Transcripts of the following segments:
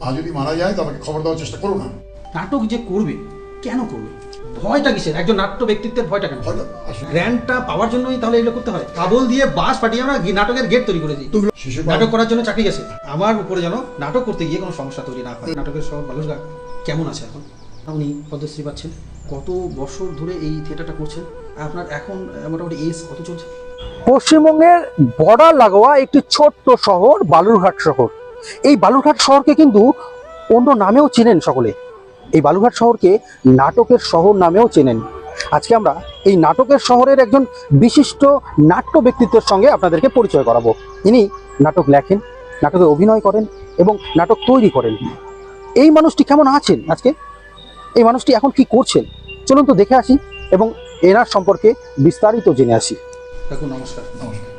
মা যদি মারা যায় তো আমাকে খবর দেওয়ার চেষ্টা করো না। নাটক যে করবে, কেন করবে? ভয়টা কিসের? একজন নাট্য ব্যক্তিত্বের ভয়টা কেন? হয়তো আসলে গ্র্যান্ডটা পাওয়ার জন্যই তাহলে এগুলো করতে হয়? কাবল দিয়ে বাস পাঠিয়ে আমরা নাটকের গেট তৈরি করেছি। শিশু নাটক করার জন্য চাকরি গেছে আমার উপরে, যেন নাটক করতে গিয়ে কোনো সমস্যা তৈরি না হয়। নাটকের শহর বালুরঘাট কেমন আছে এখন? উনি পদ্মশ্রী পাচ্ছেন, কত বছর ধরে এই থিয়েটারটা করছেন, আপনার এখন মোটামুটি এজ কত চলছে? পশ্চিমবঙ্গের বর্ডার লাগোয়া একটি ছোট্ট শহর বালুরঘাট শহর। এই বালুরঘাট শহরকে কিন্তু অন্য নামেও চেনেন সকলে। এই বালুরঘাট শহরকে নাটকের শহর নামেও চেনেন। আজকে আমরা এই নাটকের শহরের একজন বিশিষ্ট নাট্য ব্যক্তিত্বের সঙ্গে আপনাদেরকে পরিচয় করাবো। ইনি নাটক লেখেন, নাটকে অভিনয় করেন এবং নাটক তৈরি করেন। এই মানুষটি কেমন আছেন আজকে, এই মানুষটি এখন কি করছেন, চলুন তো দেখে আসি এবং এনার সম্পর্কে বিস্তারিত জেনে আসি। কাকু নমস্কার। নমস্কার।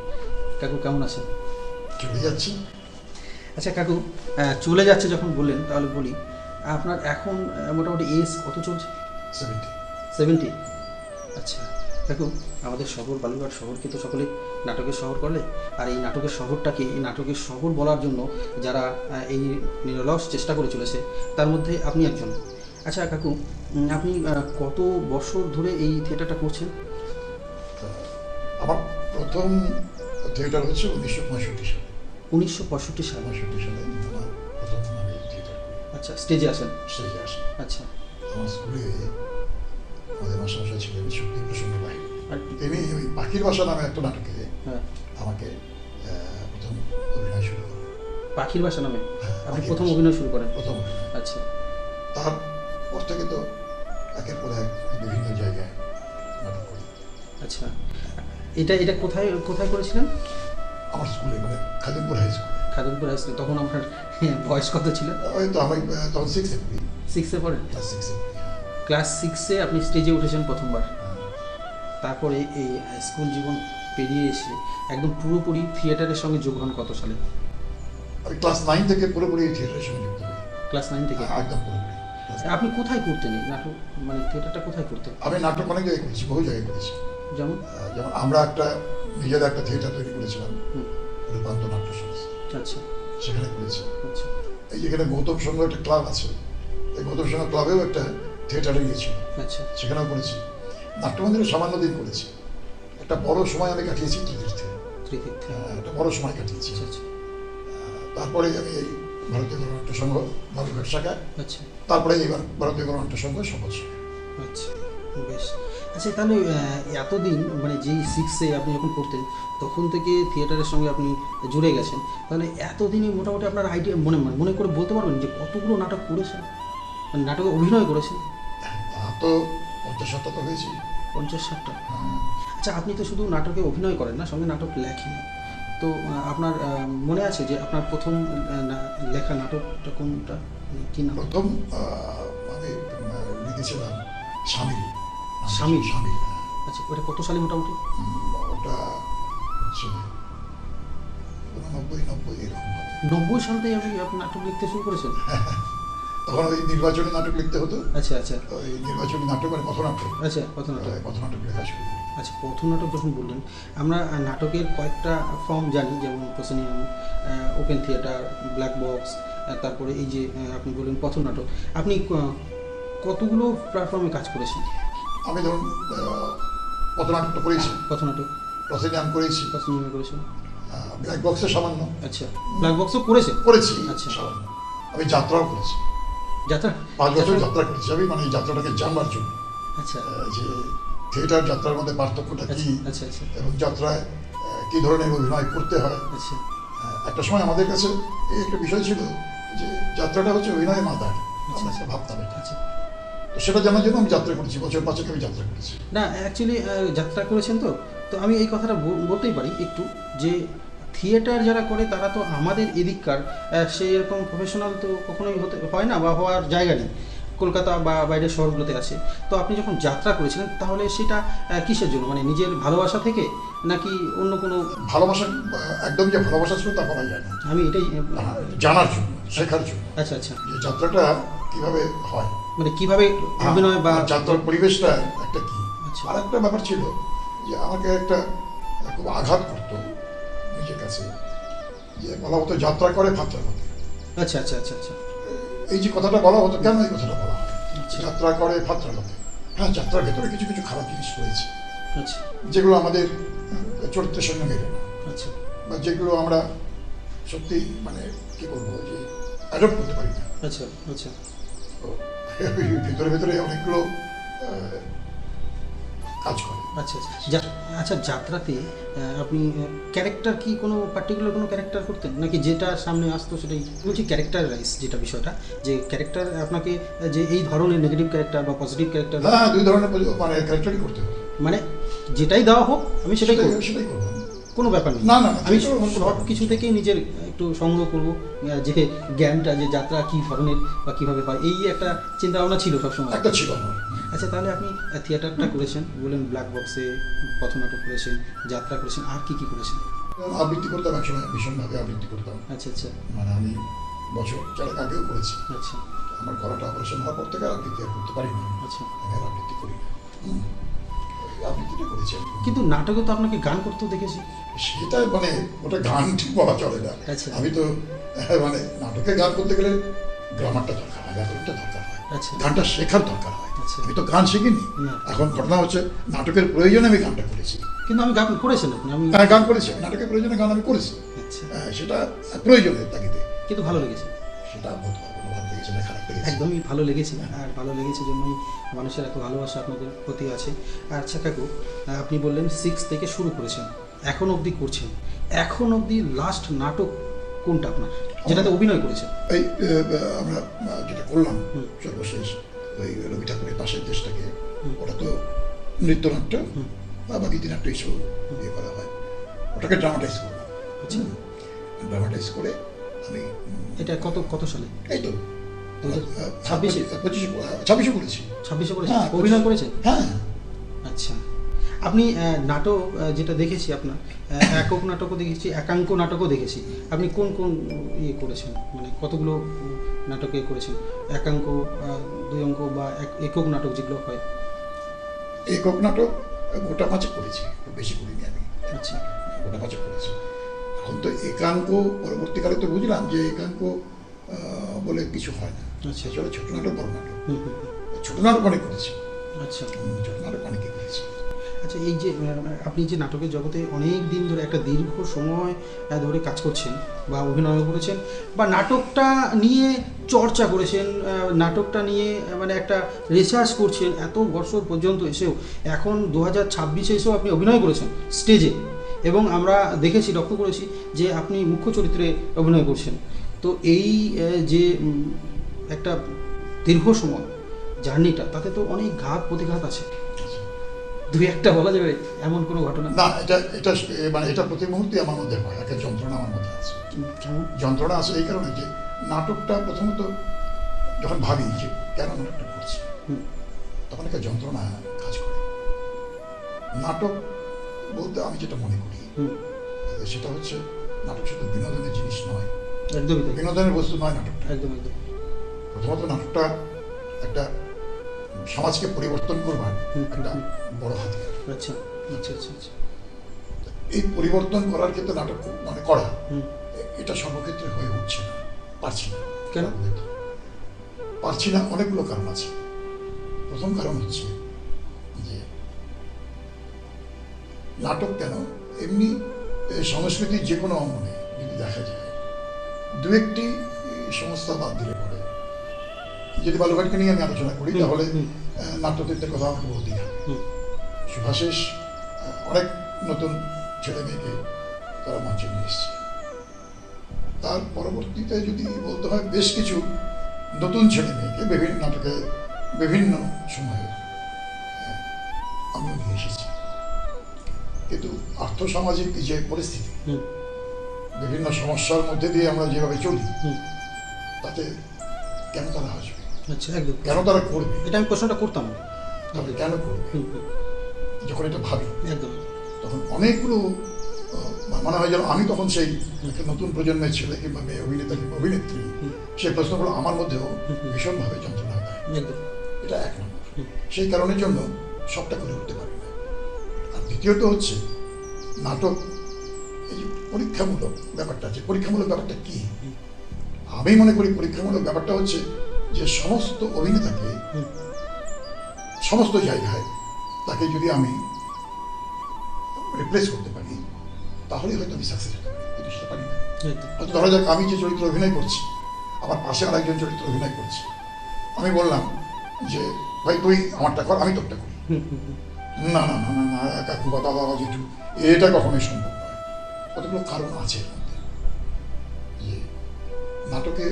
কাকু কেমন আছেন? চলে যাচ্ছি। আচ্ছা কাকু, চলে যাচ্ছে যখন বললেন তাহলে বলি, আপনার এখন মোটামুটি এজ কত চলছে? 70। আচ্ছা কাকু, আমাদের শহর বালুরঘাট শহরকে তো সকলে নাটকের শহর করলে, আর এই নাটকের শহরটাকে এই নাটকের শহর বলার জন্য যারা এই নিরলস চেষ্টা করে চলেছে তার মধ্যে আপনি একজন। আচ্ছা কাকু, আপনি কত বছর ধরে এই থিয়েটারটা করছেন? আমার প্রথম থিয়েটার হচ্ছে 1965 সালে। 1965 সালে? 65 সালে আমার প্রথম আমি থিয়েটার করি। আচ্ছা, স্টেজে আসেন? স্টেজে আসি। আচ্ছা। আমার স্কুলে আমাদের মাস্টারমশাই ছিলেন শক্তি প্রসন্ন বাহিনী। আর তিনি ওই পাখির বাসা নামে একটা নাটকে হ্যাঁ, আমাকে প্রথম অভিনয় শুরু করেন। পাখির বাসা নামে হ্যাঁ, আপনি পাখির প্রথম বাসা। অভিনয় শুরু করেন? প্রথম অভিনয়। আচ্ছা। তারপর থেকে তো একের পর এক বিভিন্ন জায়গায় নাটক করি। আচ্ছা, এটা এটা কোথায় কোথায় করেছিলেন? আমার স্কুলে মানে খাদিমপুর হাই স্কুলে। Khadimpur high school. তখন আপনার বয়স কত ছিল? ওই তো আমি তখন 6-এ পড়ি। 6-এ পড়েন? ক্লাস 6-এ পড়ি। ক্লাস 6-এ আপনি স্টেজে উঠেছেন প্রথমবার। তারপরে এই স্কুল জীবন পেরিয়ে এসে একদম পুরোপুরি থিয়েটারের সঙ্গে যোগ হন কত সালে? আমি ক্লাস 9 থেকে পুরোপুরি থিয়েটারের সঙ্গে যুক্ত হই। ক্লাস 9 থেকে? একদম পুরোপুরি। আপনি কোথায় করতেন এই নাটক, মানে থিয়েটারটা কোথায় করতেন? আমি নাটক অনেক জায়গায় করেছি, বহু জায়গায় করেছি। যেমন? যেমন আমরা একটা নিজেদের একটা থিয়েটার তৈরি করেছিলাম, হুম। রূপান্ত নাট্য সংস্থা, আচ্ছা সেখানে করেছি। আচ্ছা এই যেখানে গৌতম সংঘ একটা ক্লাব আছে, এই গৌতম সংঘ ক্লাবেও একটা থিয়েটারে গিয়েছিল, আচ্ছা সেখানেও করেছি। নাট্যমন্দিরে সামান্য দিন করেছি। একটা বড় সময় আমি কাটিয়েছি ত্রিতীর্থে। তৃতীয়? একটা বড় সময় কাটিয়েছি। আচ্ছা আচ্ছা তারপরে আমি এই ভারতীয় গণনাট্য সংঘ বালুরঘাট শাখায়, আচ্ছা তারপরে এইবার ভারতীয় গণনাট্য সংঘ শপথ শাখায়। আচ্ছা, বেশ। আচ্ছা তাহলে এতদিন মানে যেই 6-এ আপনি যখন করতেন তখন থেকে থিয়েটারের সঙ্গে আপনি জুড়ে গেছেন, তাহলে এতদিনই মোটামুটি আপনার আইডিয়া মনে মনে করে বলতে পারবেন যে কতগুলো নাটক করেছেন, মানে নাটকে অভিনয় করেছেন? তা তো 50-60টা তো হয়েছি। 50-60টা? আচ্ছা, আপনি তো শুধু নাটকে অভিনয় করেন না, সঙ্গে নাটক লেখেন। তো আপনার মনে আছে যে আপনার প্রথম লেখা নাটকটা কোনটা, কী নাম? প্রথম আমি লিখেছিলাম স্বামী। স্বামী? স্বামী। আচ্ছা, ওটা কত সালে মোটামুটি? ওটা হচ্ছে 89-90 এরকম হবে। 90 সাল থেকে আপনি নাটক লিখতে শুরু করেছেন? তখন ওই নির্বাচনী নাটক লিখতে হতো। আচ্ছা আচ্ছা ওই নির্বাচনী নাটক মানে পথনাটক। আচ্ছা, কত নাটক? পথনাটক লেখা শুরু করি। আচ্ছা, প্রথম নাটক যখন বললেন, আমরা নাটকের কয়েকটা ফর্ম জানি, যেমন proscenium, open theatre, black box, তারপরে এই যে আপনি বললেন প্রথম নাটক। আপনি কতগুলো প্ল্যাটফর্মে কাজ করেছেন? আমি ধরুন পথনাটকটা করেছি, প্রথম নাটক প্রসেনিয়াম করেছি, প্রসেনিয়ামে করেছেন। ব্ল্যাক বক্সে সামান্য আচ্ছা, ব্ল্যাক বক্সও করেছেন? করেছি। আচ্ছা। সামান্য। আমি যাত্রাও করেছি, যাত্রা? 5 বছর যাত্রা করেছি আমি, মানে এই যাত্রাটাকে জানবার জন্য, আচ্ছা যে থিয়েটার যাত্রার মধ্যে পার্থক্যটা কি, আচ্ছা আচ্ছা এবং যাত্রায় কী ধরনের অভিনয় করতে হয়। আচ্ছা একটা সময় আমাদের কাছে এই একটা বিষয় ছিল যে যাত্রাটা হচ্ছে অভিনয়ের মাথা, আচ্ছা আচ্ছা ভাবতাম এটা। আচ্ছা। তো সেটা জানার জন্য আমি যাত্রা করেছি, বছর 5 আমি যাত্রা করেছি। না, অ্যাকচুয়ালি যাত্রা করেছেন তো, তো আমি এই কথাটা বলতেই পারি একটু, যে থিয়েটার যারা করে তারা তো আমাদের এদিককার সেই এরকম প্রফেশনাল তো কখনোই হতে হয় না, বা হওয়ার জায়গা নেই। কলকাতা বা বাইরের শহরগুলোতে আছে। তো আপনি যখন যাত্রা করেছিলেন তাহলে সেটা কিসের জন্য, মানে নিজের ভালোবাসা থেকে নাকি অন্য কোনো? ভালোবাসা, একদম যে ভালোবাসা ছিল তা বলা যায় না। আমি এটাই জানার জন্য, শেখার জন্য, আচ্ছা আচ্ছা, যে যাত্রাটা কিভাবে হয়, মানে কিভাবে অভিনয় বা যাত্রার পরিবেশটা একটা কি। আচ্ছা। আর একটা ব্যাপার ছিল যে আমাকে একটা খুব আঘাত করতো নিজের কাছে, যে বলা হতো যাত্রা করে ফাত্রা হতো। আচ্ছা আচ্ছা আচ্ছা আচ্ছা এই যে কথাটা বলা হতো, কেন এই কথাটা বলা হয়? আচ্ছা। যাত্রা করে ভাত্রা লোকে। হ্যাঁ, যাত্রার ভেতরে কিছু কিছু খারাপ জিনিস রয়েছে আচ্ছা যেগুলো আমাদের চরিত্রের সঙ্গে মেলে না, আচ্ছা বা যেগুলো আমরা সত্যি মানে কি বলবো যে অ্যাডপ্ট করতে পারি না। আচ্ছা আচ্ছা তো ভেতরে ভেতরে অনেকগুলো কাজ করে। আচ্ছা আচ্ছা যাত্রাতে আপনি ক্যারেক্টার কি কোনো পার্টিকুলার কোনো ক্যারেক্টার করতেন, নাকি যেটা সামনে আসতো সেটাই? বলছি ক্যারেক্টারাইজ যেটা বিষয়টা, যে ক্যারেক্টার আপনাকে যে এই ধরনের নেগেটিভ ক্যারেক্টার বা পজিটিভ ক্যারেক্টার, হ্যাঁ, দুই ধরনের মানে ক্যারেক্টারই করতে হবে। মানে যেটাই দেওয়া হোক আমি সেটাই করবো, সেটাই করবো। কোনো ব্যাপার নেই। না, না, আমি সেটা কোনো সব ব্যাপার কিছু নেই। থেকেই নিজের একটু সংগ্রহ করবো, যে জ্ঞানটা, যে যাত্রা কী ধরনের বা কীভাবে হয়, এই একটা চিন্তা ভাবনা ছিল সবসময়। একটা ছিল আমার। আচ্ছা, তাহলে আপনি থিয়েটারটা করেছেন বলেন, ব্ল্যাক বক্সে পথনাটক করেছেন, যাত্রা করেছেন, আর কি কি করেছেন? আবৃত্তি করতাম একসময়, ভীষণভাবে আবৃত্তি করতাম। আচ্ছা আচ্ছা মানে আমি বছর 4 আগেও করেছি। আচ্ছা আমার গলাটা অপারেশন হওয়ার পর থেকে আর আবৃত্তি আর করতে পারি না। আচ্ছা। আমি আর আবৃত্তি করি না। ওই আবৃত্তিটা করেছি আর কি। কিন্তু নাটকে তো আপনাকে গান করতেও দেখেছি। সেটা মানে ওটা গান ঠিক বলা চলে না। আচ্ছা। আমি তো মানে নাটকে গান করতে গেলে গ্রামারটা দরকার হয়, ব্যাকরণটা দরকার হয়, আচ্ছা। গানটা শেখার দরকার হয়। আচ্ছা। আমি তো গান শিখিনি। না। এখন ঘটনা হচ্ছে নাটকের প্রয়োজনে আমি গানটা করেছি। কিন্তু আমি গান করেছেন আপনি? আমি হ্যাঁ, গান করেছি, নাটকের প্রয়োজনে গান আমি করেছি। আচ্ছা, সেটা প্রয়োজনের তাগিদে। কিন্তু ভালো লেগেছে? সেটা বোধ হয় কোনো ভালো লেগেছে না খারাপ লেগেছে। একদমই ভালো লেগেছে, আর ভালো লেগেছে জন্যই মানুষের এত ভালোবাসা আপনাদের প্রতি আছে। আর আচ্ছা কাকু, আপনি বললেন 6 থেকে শুরু করেছেন, এখন অবধি করছেন, এখন অবধি লাস্ট নাটক কোনটা আপনার, যেটাতে অভিনয় করেছেন? এই আমরা যেটা করলাম হুম। সর্বশেষ ওই রবি ঠাকুরের পাশের দেশটাকে, ওটা তো নৃত্যনাট্য বা বাকি নাট্য হিসেবে ইয়ে করা হয়, ওটাকে ড্রামাটাইজ করলাম। আচ্ছা। ড্রামাটাইজ করে আমি এটা কত সালে? এই তো 26-এ? 26 করেছি। 26-এ করেছেন? হ্যাঁ, অভিনয় করেছেন? হ্যাঁ। আচ্ছা, আপনি নাটক যেটা দেখেছি আপনার, একক নাটকও দেখেছি, একাঙ্ক নাটকও দেখেছি। আপনি কোন কোন ইয়ে করেছেন, মানে কতগুলো নাটকে করেছেন? একাঙ্ক, 2 অঙ্ক বা একক নাটক যেগুলো হয়? একক নাটক গোটা 5 করেছি, খুব বেশি করিনি আমি। আচ্ছা। গোটা 5 করেছি। এখন তো একাঙ্ক পরবর্তীকালে তো বুঝলাম যে একাঙ্ক বলে কিছু হয় না। আচ্ছা। আসলে ছোট নাটক, বড় নাটক। হুম হুম হুম। ছোট নাটক অনেক করেছি। আচ্ছা ছোট নাটক অনেকে করেছি। আচ্ছা, এই যে আপনি যে নাটকের জগতে অনেক দিন ধরে, একটা দীর্ঘ সময় ধরে কাজ করছেন বা অভিনয় করেছেন, বা নাটকটা নিয়ে চর্চা করেছেন, নাটকটা নিয়ে মানে একটা রিসার্চ করছেন এত বছর পর্যন্ত এসেও, এখন 2026-এ এসেও আপনি অভিনয় করেছেন স্টেজে, এবং আমরা দেখেছি, লক্ষ্য করেছি যে আপনি মুখ্য চরিত্রে অভিনয় করছেন। তো এই যে একটা দীর্ঘ সময় জার্নিটা, তাতে তো অনেক ঘাত প্রতিঘাত আছে। দুই একটা বলা যাবে এমন কোনো ঘটনা? না, এটা মানে এটা প্রতি মুহূর্তে আমার মধ্যে হয়, একটা যন্ত্রণা আমার মধ্যে আছে। কেমন যন্ত্রণা আছে এই কারণে যে নাটকটা প্রথমত যখন ভাবি যে কেন নাটকটা করছি, তখন একটা যন্ত্রণা কাজ করে। নাটক বলতে আমি যেটা মনে করি সেটা হচ্ছে, নাটক শুধু বিনোদনের জিনিস নয়, একদমই তাই, বিনোদনের বস্তু নয় নাটকটা। একদম একদম। প্রথমত নাটকটা একটা সমাজকে পরিবর্তন করবার একটা বড় হাতিয়ার। আচ্ছা আচ্ছা আচ্ছা আচ্ছা। এই পরিবর্তন করার ক্ষেত্রে নাটক মানে করা, এটা সর্বক্ষেত্রে হয়ে উঠছে না, পারছি না। কেন পারছি না? অনেকগুলো কারণ আছে। প্রথম কারণ হচ্ছে যে নাটক কেন, এমনি সংস্কৃতির যে কোনো অঙ্গনে যদি দেখা যায়, 2-1টি সংস্থা বাদ দিলে পরে, যদি বালুঘাটকে নিয়ে আমি আলোচনা করি তাহলে নাট্যতীর্থের কথা আমাকে বলতেই হবে। শুভাশিস অনেক নতুন ছেলে মেয়েকে তারা মঞ্চে নিয়ে এসছে। তার পরবর্তীতে যদি বলতে হয়, বেশ কিছু নতুন ছেলে মেয়েকে বিভিন্ন নাটকে বিভিন্ন সময়ে আমি নিয়ে এসেছি। কিন্তু আর্থসামাজিক যে পরিস্থিতি, বিভিন্ন সমস্যার মধ্যে দিয়ে আমরা যেভাবে চলি, তাতে কেন তারা আসবে? আচ্ছা, একদম। কেন তারা করবে? এটা আমি প্রশ্নটা করতাম। তাহলে কেন করবে? যখন এটা ভাবি, একদম, তখন অনেকগুলো মনে হয় যেন আমি তখন সেই একটা নতুন প্রজন্মের ছেলে কিংবা মেয়ে, অভিনেতা কিংবা অভিনেত্রী, সেই প্রশ্নগুলো আমার মধ্যেও ভীষণভাবে যন্ত্রণা দেয়। একদম। এটা 1 নম্বর। সেই কারণের জন্য সবটা করে উঠতে পারি না। আর দ্বিতীয়ত হচ্ছে, নাটক এই যে পরীক্ষামূলক ব্যাপারটা আছে। পরীক্ষামূলক ব্যাপারটা কি? আমি মনে করি পরীক্ষামূলক ব্যাপারটা হচ্ছে যে সমস্ত অভিনেতাকে সমস্ত জায়গায় তাকে যদি আমি রিপ্লেস করতে পারি তাহলে হয়তো আমি সাকসেস হতে পারি, কিন্তু সেটা পারি না। হয়তো ধরা যাক আমি যে চরিত্র অভিনয় করছি, আমার পাশে আরেকজন চরিত্র অভিনয় করছি, আমি বললাম যে ভাই তুই আমারটা কর, আমি তোরটা করি। না না না না না কাকু বা দাদা বা জেঠু, এটা কখনোই সম্ভব নয়। কতগুলো কারণ আছে এর মধ্যে। যে নাটকে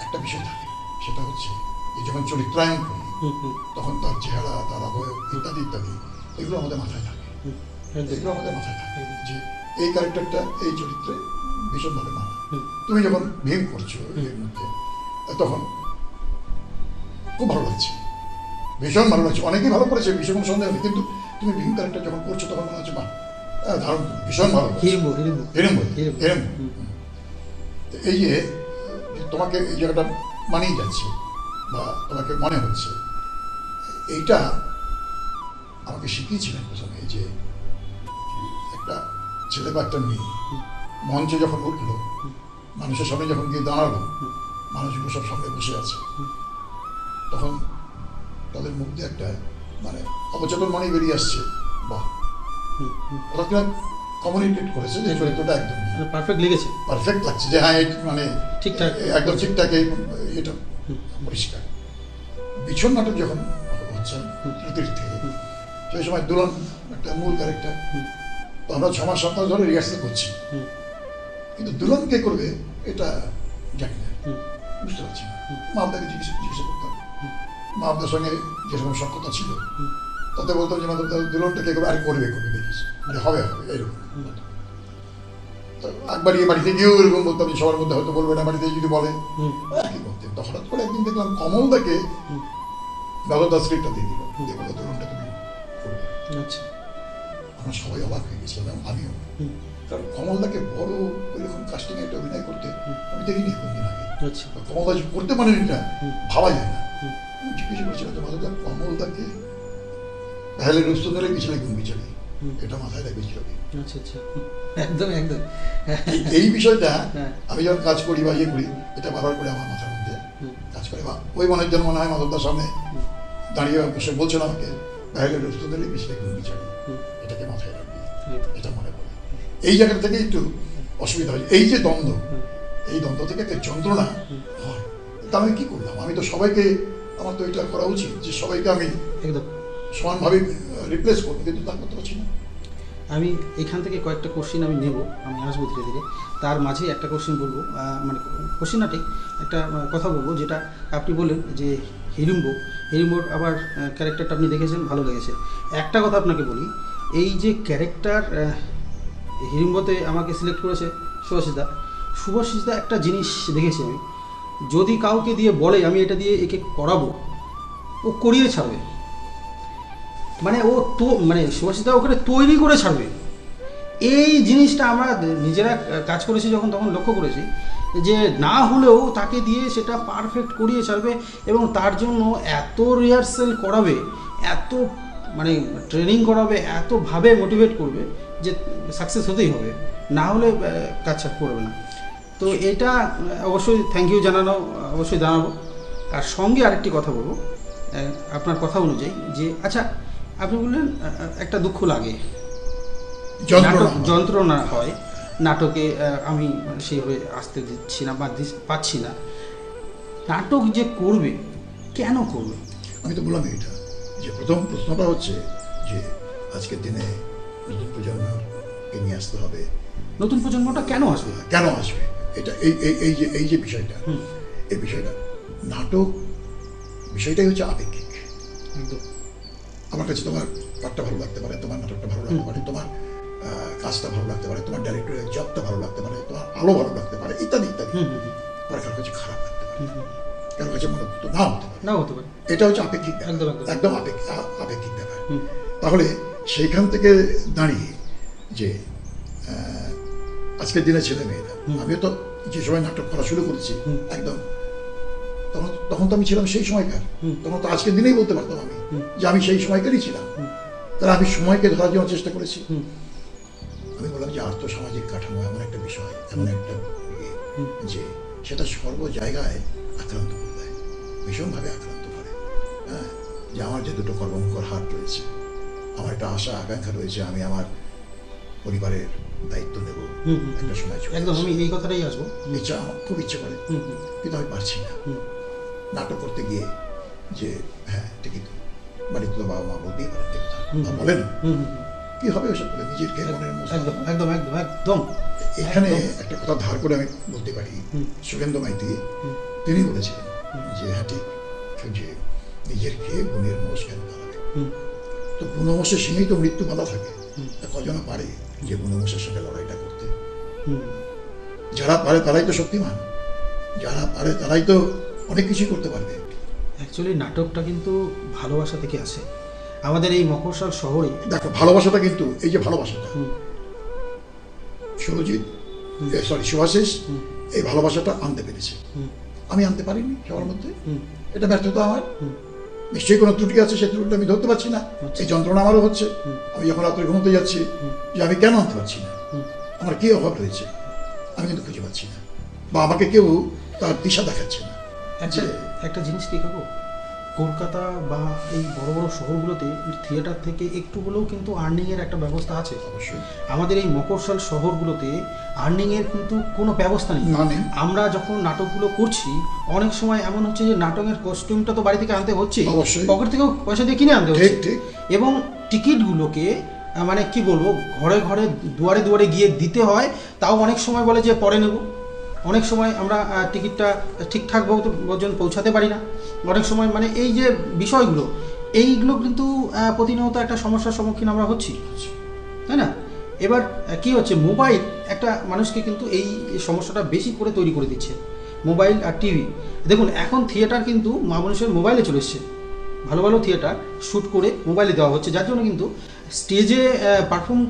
একটা বিষয় থাকে, সেটা হচ্ছে যে যখন চরিত্রায়ন করি তখন তার চেহারা, তার অবয়ব ইত্যাদি ইত্যাদি এগুলো আমাদের মাথায় থাকে, এগুলো আমাদের মাথায় থাকে যে এই ক্যারেক্টারটা এই চরিত্রে ভীষণভাবে মানা। তুমি যখন ভীম করছো এর মধ্যে, তখন খুব ভালো লাগছে, ভীষণ ভালো লাগছে, অনেকেই ভালো করেছে, ভীষণ কোনো সন্দেহ নেই, কিন্তু তুমি ভীম ক্যারেক্টার যখন করছো তখন মনে হচ্ছে বাহ ধারণ ভীষণ ভালো, এরম। এই যে তোমাকে এই জায়গাটা মানিয়ে যাচ্ছে বা তোমাকে মনে হচ্ছে, এইটা আমাকে শিখিয়েছিলেন প্রথমে। যে একটা ছেলে বা একটা মেয়ে মঞ্চে যখন উঠলো, মানুষের সামনে যখন গিয়ে দাঁড়ালো, মানুষগুলো সব সামনে বসে আছে, তখন তাদের মুখ দিয়ে একটা মানে অবচেতন মনেই বেরিয়ে আসছে বাহ, ওরা কমিউনিকেট করেছে যে চরিত্রটা একদম পারফেক্ট লেগেছে, পারফেক্ট লাগছে, যে হ্যাঁ মানে ঠিকঠাক, একদম ঠিকঠাক, এটা পরিষ্কার। বিছন নাটক যখন হচ্ছে তৃতীয় থেকে, সেই সময় দুলন একটা মূল ক্যারেক্টার, তো আমরা 6 মাস 7 মাস ধরে রিহার্সাল করছি, কিন্তু দুলন কে করবে এটা জানি না, বুঝতে পারছি না। মামদাকে জিজ্ঞাসা করতাম, মামদার সঙ্গে যেরকম সক্ষতা ছিল তাতে বলতাম যে মামদা দুলনটা কে করবে, আর করবে দেখিস, মানে হবে এইরকম। তো একবার গিয়ে বাড়িতে গিয়েও এরকম বলতাম যে সবার মধ্যে হয়তো বলবে না, বাড়িতে যদি বলে কি করতেন। তো হঠাৎ করে একদিন দেখলাম কমলদাকে দাদা স্ক্রিপ্টটা দিয়ে দিল, বলো দুলনটা তুমি করবে। আমরা সবাই অবাক হয়ে গেছিলাম, আমিও। কারণ কমলদাকে বড় এরকম কাস্টিং একটা অভিনয় করতে আমি দেখিনি কোনদিন আগে। কমলদা করতে পারেনি, এটা ভাবা যায় না। জিজ্ঞেস করছিলাম যে মাথাটা কমলদাকে তাহলে রুস্তদারে পিছনে গুণ বিচারি, এটা মাথায় রাখবেছিল। একদম একদম এই বিষয়টা আমি যখন কাজ করি বা ইয়ে করি, এটা বারবার করে আমার মাথার মধ্যে কাজ করে। বা ওই মানুষজন মনে হয় মাধবদার সামনে দাঁড়িয়ে বসে বলছেন আমাকে তাহলে রুস্তদারে পিছনে গুণ বিচারি, এটাকে মাথায় রাখবি, এটা মনে পড়ে। এই জায়গা থেকে একটু অসুবিধা হয়, এই যে দ্বন্দ্ব, এই দ্বন্দ্ব থেকে একটা যন্ত্রণা হয়। তা আমি কি করলাম, আমি তো সবাইকে, আমার তো এটা করা উচিত যে সবাইকে আমি একদম সমানভাবে রিপ্লেস করবো, কিন্তু তা করতে পারছি না। আমি এখান থেকে কয়েকটা কোশ্চিন আমি নেব, আমি আসবো ধীরে ধীরে। তার মাঝে একটা কোশ্চিন বলবো, মানে কোশ্চিন না ঠিক, একটা কথা বলবো, যেটা আপনি বললেন যে হিড়িম্বর আবার ক্যারেক্টারটা আপনি দেখেছেন, ভালো লেগেছে। একটা কথা আপনাকে বলি, এই যে ক্যারেক্টার হিড়িম্বতে আমাকে সিলেক্ট করেছে শুভাশিসদা, একটা জিনিস দেখেছি আমি, যদি কাউকে দিয়ে বলে আমি এটা দিয়ে একে করাবো, ও করিয়ে ছাড়বে। মানে ও তো মানে সুভাষিতা ওখানে তৈরি করে ছাড়বে। এই জিনিসটা আমরা নিজেরা কাজ করেছি যখন, তখন লক্ষ্য করেছি যে না হলেও তাকে দিয়ে সেটা পারফেক্ট করিয়ে ছাড়বে, এবং তার জন্য এত রিহার্সাল করাবে, এত মানে ট্রেনিং করাবে, এতভাবে মোটিভেট করবে যে সাকসেস হতেই হবে, না হলে কাজ করবে না। তো এটা অবশ্যই থ্যাংক ইউ অবশ্যই জানাবো। আর সঙ্গে আরেকটি কথা বলবো, আপনার কথা অনুযায়ী যে আচ্ছা আপনি বললেন একটা দুঃখ লাগে, যন্ত্রণা হয় নাটকে, আমি সেইভাবে আসতে দিচ্ছি না বা পাচ্ছি না। নাটক যে করবে, কেন করবে? আমি তো বললাম এটা, যে প্রথম প্রশ্নটা হচ্ছে যে আজকের দিনে নতুন প্রজন্মকে নিয়ে আসতে হবে। নতুন প্রজন্মটা কেন আসবে? এটা এই যে বিষয়টা, এই বিষয়টা নাটক বিষয়টাই হচ্ছে আপেক্ষিক। একদম। আমার কাছে তোমার পাঠটা ভালো লাগতে পারে, তোমার নাটকটা ভালো লাগতে পারে, তোমার কাজটা ভালো লাগতে পারে, তোমার ডাইরেক্টরের জবটা ভালো লাগতে পারে, তোমার আলো ভালো লাগতে পারে, ইত্যাদি ইত্যাদি। আর কারোর কাছে খারাপ লাগতে পারে, কারোর কাছে মনে করতে নাও হতে পারে। এটা হচ্ছে আপেক্ষিক, একদম আপেক্ষিক ব্যাপার। তাহলে সেইখান থেকে দাঁড়িয়ে যে আজকের দিনে ছেলে মেয়েরা, আমিও তো যে সময় নাটক করা শুরু করেছি একদম, তখন তো আমি ছিলাম সেই সময়কার, তখন তো আজকের দিনেই বলতে পারতাম আমি যে আমি সেই সময়কারই ছিলাম। তাহলে আমি সময়কে ধরার জন্য চেষ্টা করেছি। আমি বললাম যে আর্থসামাজিক কাঠামো এমন একটা বিষয়, এমন একটা যে সেটা সর্ব জায়গায় আক্রান্ত করে দেয়, ভীষণভাবে আক্রান্ত করে। হ্যাঁ, যে আমার যে দুটো কর্মমুখর হাত রয়েছে, আমার একটা আশা আকাঙ্ক্ষা রয়েছে, আমি আমার পরিবারের দায়িত্ব নেব একটা সময় চলে একদম, আসে। আমি এই কথাটাই আসবো। ইচ্ছা, আমার খুব ইচ্ছে করে, কিন্তু আমি পারছি না। নাটক করতে গিয়ে যে হ্যাঁ ঠিকই তো, বাড়িতে তো বাবা মা বলতেই পারেন ঠিক কথা, বা বলেন কি হবে ওসব করে নিজের কে মনের মতো। একদম একদম একদম একদম। এখানে একটা কথা ধার করে আমি বলতে পারি, সুগেন্দ্র মাইতি তিনি বলেছিলেন যে হ্যাঁ ঠিক, যে নিজের খেয়ে গুণের মোষ কেন বাড়াবে। তো গুণমোষের সঙ্গেই তো মৃত্যু বাধা থাকে। তা কজনা পারে যে গুণমোষের সাথে লড়াইটা করতে? যারা পারে তারাই তো শক্তিমান, যারা পারে তারাই তো অনেক কিছুই করতে পারবে। অ্যাকচুয়ালি নাটকটা কিন্তু ভালোবাসা থেকে আসে। আমাদের এই মফস্বল শহরে দেখো ভালোবাসাটা কিন্তু, এই যে ভালোবাসাটা, সুরজিৎ সরি শুভাশিস এই ভালোবাসাটা আনতে পেরেছে, আমি আনতে পারিনি সবার মধ্যে। এটা ব্যর্থতা আমার, নিশ্চয়ই কোনো ত্রুটি আছে, সেই ত্রুটিটা আমি ধরতে পারছি না। এই যন্ত্রণা আমারও হচ্ছে, আমি যখন রাত্রে ঘুমোতে যাচ্ছি যে আমি কেন আনতে পারছি না, আমার কি অভাব রয়েছে, আমি কিন্তু খুঁজে পাচ্ছি না, বা আমাকে কেউ তার দিশা দেখাচ্ছে না। একটা একটা জিনিস কি খাবো, কলকাতা বা এই বড় বড় শহরগুলোতে থিয়েটার থেকে একটু হলেও কিন্তু আর্নিংয়ের একটা ব্যবস্থা আছে। অবশ্যই আমাদের এই মফস্বল শহরগুলোতে আর্নিংয়ের কিন্তু কোনো ব্যবস্থা নেই। না নেই। আমরা যখন নাটকগুলো করছি অনেক সময় এমন হচ্ছে যে নাটকের কস্টিউমটা তো বাড়ি থেকে আনতে হচ্ছে, অবশ্যই। পকেট থেকেও পয়সা দিয়ে কিনে আনতে হচ্ছে, ঠিক ঠিক। এবং টিকিটগুলোকে মানে কি বলবো, ঘরে ঘরে দুয়ারে দুয়ারে গিয়ে দিতে হয়। তাও অনেক সময় বলে যে পরে নেব, অনেক সময় আমরা টিকিটটা ঠিকঠাক পর্যন্ত পৌঁছাতে পারি না। অনেক সময় মানে এই যে বিষয়গুলো, এইগুলো কিন্তু প্রতিনিয়ত একটা সমস্যার সম্মুখীন আমরা হচ্ছি, তাই না? এবার কি হচ্ছে, মোবাইল একটা মানুষকে কিন্তু এই সমস্যাটা বেশি করে তৈরি করে দিচ্ছে, মোবাইল আর টিভি। দেখুন এখন থিয়েটার কিন্তু মানুষের মোবাইলে চলে এসছে, ভালো ভালো থিয়েটার শ্যুট করে মোবাইলে দেওয়া হচ্ছে, যার জন্য কিন্তু স্টেজে পারফর্ম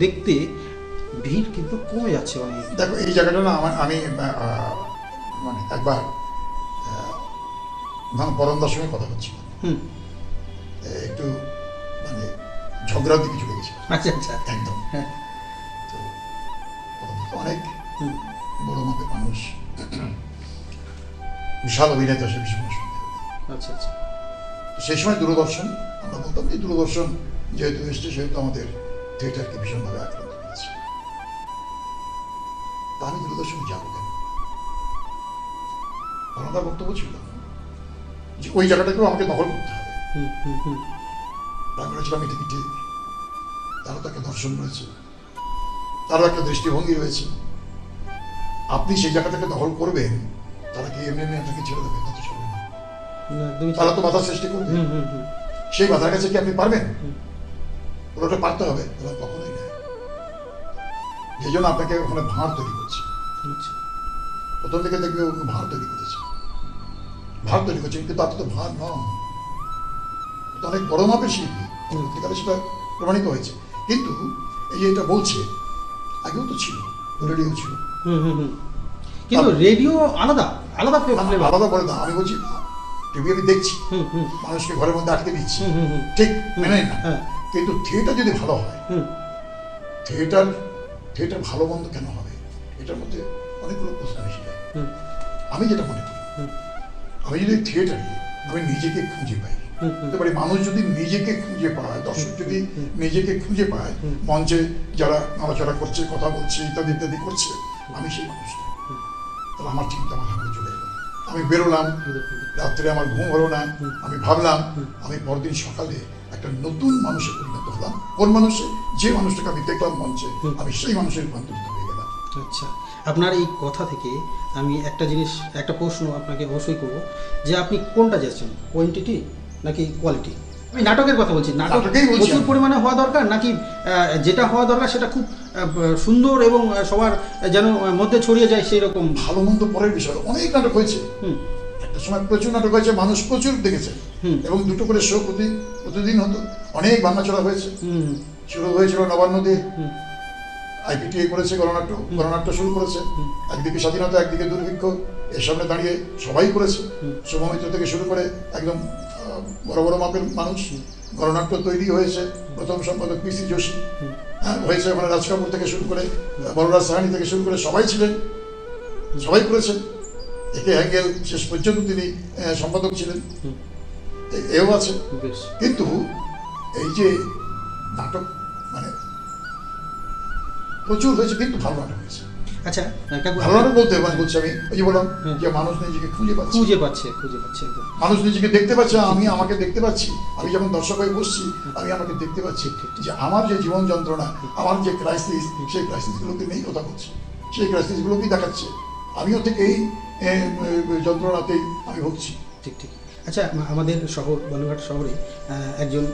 দেখতে ভিড় কিন্তু কমে যাচ্ছে অনেক। দেখো এই জায়গাটা না আমি মানে একবার পরমদার সঙ্গে কথা হচ্ছিল, একটু মানে ঝগড়ার দিকে চলে গেছে আচ্ছা আচ্ছা, একদম। হ্যাঁ। তো পরমদা তো অনেক বড় মাপের মানুষ, বিশাল অভিনেতা, সে ভীষণ সন্দেহ। আচ্ছা আচ্ছা, তো সেই সময় দূরদর্শন, আমরা বলতাম যে দূরদর্শন যেহেতু এসছে সেহেতু আমাদের থিয়েটারকে ভীষণভাবে আক্রান্ত করেছে। তা আমি দূরদর্শনে যাবো কেন? পরমদার বক্তব্য ছিল যে ওই জায়গাটাকেও আমাকে দখল করতে হবে। আমি বলেছিলাম এটা কি ঠিক? তারও তো একটা দর্শন রয়েছে, তারও একটা দৃষ্টিভঙ্গি রয়েছে। আপনি সেই জায়গাটাকে দখল করবেন, তারা কি এমনি এমনি আপনাকে ছেড়ে দেবে? তা তো চলবে না, তারা তো বাধা সৃষ্টি করবে। সেই বাধার কাছে কি আপনি পারবেন? ওটা পারতে হবে, ওরা কখনোই না। সেই জন্য আপনাকে ওখানে ভাঁড় তৈরি করছে। প্রথম দিকে দেখবে ভাঁড় তৈরি করেছে, ভাঁড় তৈরি করছে, কিন্তু আপনি তো ভাঁড় নন, অনেক বড় মাপের শিল্পী, পরবর্তীকালে সেটা প্রমাণিত হয়েছে। কিন্তু এই যে এটা বলছে, আগেও তো ছিল, রেডিও ছিল, কিন্তু রেডিও আলাদা আলাদা flavor। আলাদা বলে না, আমি বলছি টিভি আমি দেখছি, মানুষকে ঘরের মধ্যে আটকে দিচ্ছি, ঠিক মেনে না। কিন্তু থিয়েটার যদি ভালো হয়, থিয়েটার ভালো মন্দ কেন হবে, এটার মধ্যে অনেকগুলো প্রশ্ন এসে যায়। আমি যেটা মনে করি, আমি যদি থিয়েটারে আমি নিজেকে খুঁজে পাই, এবারে মানুষ যদি নিজেকে খুঁজে পায়, দর্শক যদি নিজেকে খুঁজে পায়, মঞ্চে যারা নড়াচড়া করছে, কথা বলছে, ইত্যাদি ইত্যাদি করছে, আমি সেই মানুষটা, তাহলে আমার চিন্তা ভাবনা চলে এলো। আমি বেরোলাম, রাত্রে আমার ঘুম হলো না, আমি ভাবলাম আমি পরদিন সকালে একটা নতুন মানুষে পরিণত হলাম। কোন মানুষে? যে মানুষটাকে আমি দেখলাম মঞ্চে, আমি সেই মানুষের রূপান্তরিত হয়ে গেলাম। আচ্ছা, আপনার এই কথা থেকে আমি একটা জিনিস, একটা প্রশ্ন আপনাকে অবশ্যই করব, যে আপনি কোনটা যাচ্ছেন, কোয়ান্টিটি নাকি কোয়ালিটি? আমি নাটকের কথা বলছি, নাটক নাটকেই বলছি প্রচুর আমি। পরিমাণে হওয়া দরকার, নাকি যেটা হওয়া দরকার সেটা খুব সুন্দর এবং সবার যেন মধ্যে ছড়িয়ে যায় সেই রকম? ভালো মন্দ পরের বিষয়, অনেক নাটক হয়েছে, একটা সময় প্রচুর নাটক হয়েছে, মানুষ প্রচুর দেখেছে, এবং দুটো করে শো প্রতিদিন হতো, অনেক বান্নাচড়া হয়েছে। শুরু হয়েছিল নবান্ন দিয়ে, আইপিটিএ করেছে, গণনাট্য শুরু করেছে, একদিকে স্বাধীনতা, একদিকে দুর্ভিক্ষ, এর সামনে দাঁড়িয়ে সবাই করেছে, শুভমিত্র থেকে শুরু করে একদম বড় বড় মাপের মানুষ। গণনাট্য তৈরি হয়েছে, প্রথম সম্পাদক পিসি যোশী হয়েছে, ওখানে রাজ কাপুর থেকে শুরু করে বলরাজ সাহানি থেকে শুরু করে সবাই ছিলেন, সবাই করেছেন। একে হ্যাঙ্গেল শেষ পর্যন্ত তিনি সম্পাদক ছিলেন, হুম। এও আছে। বেশ। কিন্তু এই যে নাটক মানে প্রচুর হয়েছে, কিন্তু ভালো নাটক হয়েছে। আচ্ছা কাকু, ভালো নাটক বলতে বলছি আমি ওই যে বললাম হুম। যে মানুষ নিজেকে খুঁজে পাচ্ছে, খুঁজে পাচ্ছে একদম। মানুষ নিজেকে দেখতে পাচ্ছে, আমি আমাকে দেখতে পাচ্ছি, আমি যখন দর্শক হয়ে বসছি আমি আমাকে দেখতে পাচ্ছি যে আমার যে জীবন যন্ত্রণা, আমার যে ক্রাইসিস, সেই ক্রাইসিসগুলোকে নিয়েই কথা বলছি, সেই ক্রাইসিসগুলোকেই দেখাচ্ছে, আমিও ঠিক এই যন্ত্রণাতেই আমি ভুগছি। ঠিক ঠিক। আচ্ছা আমাদের শহর বালুরঘাট শহরে একজন